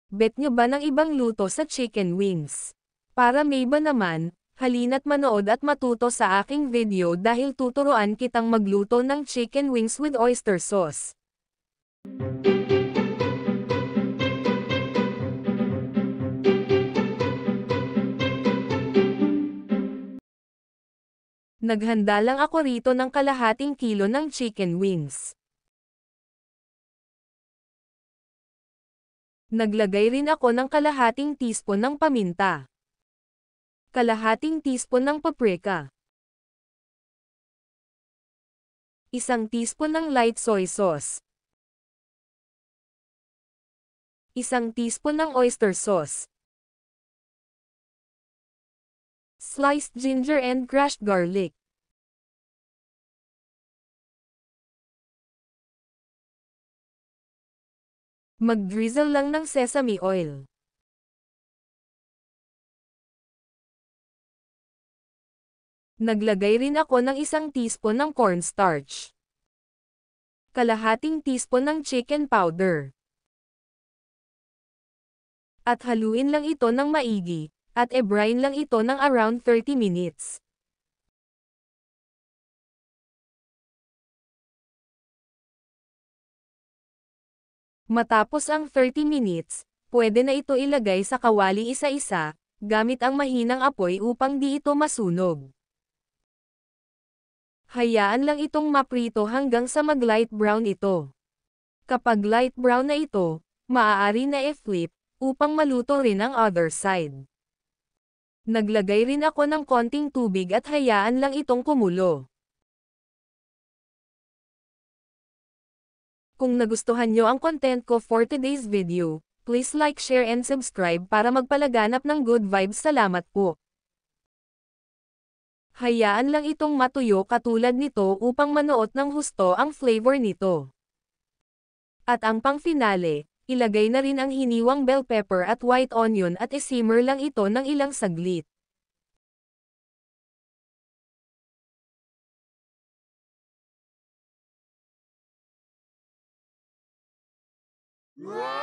Bet nyo ba ng ibang luto sa chicken wings? Para may ba naman, halina't manood at matuto sa aking video dahil tuturuan kitang magluto ng chicken wings with oyster sauce. Naghanda lang ako rito ng kalahating kilo ng chicken wings. Naglagay rin ako ng kalahating teaspoon ng paminta. Kalahating teaspoon ng paprika. Isang teaspoon ng light soy sauce. Isang teaspoon ng oyster sauce. Sliced ginger and crushed garlic. Mag-drizzle lang ng sesame oil. Naglagay rin ako ng isang teaspoon ng cornstarch. Kalahating teaspoon ng chicken powder. At haluin lang ito ng maigi, at e-brine lang ito ng around 30 minutes. Matapos ang 30 minutes, pwede na ito ilagay sa kawali isa-isa, gamit ang mahinang apoy upang di ito masunog. Hayaan lang itong maprito hanggang sa mag-light brown ito. Kapag light brown na ito, maaari na i-flip, upang maluto rin ang other side. Naglagay rin ako ng konting tubig at hayaan lang itong kumulo. Kung nagustuhan nyo ang content ko for today's video, please like, share and subscribe para magpalaganap ng good vibes. Salamat po. Hayaan lang itong matuyo katulad nito upang manuot ng husto ang flavor nito. At ang pang-finale, ilagay na rin ang hiniwang bell pepper at white onion at i-simmer lang ito ng ilang saglit. Wow!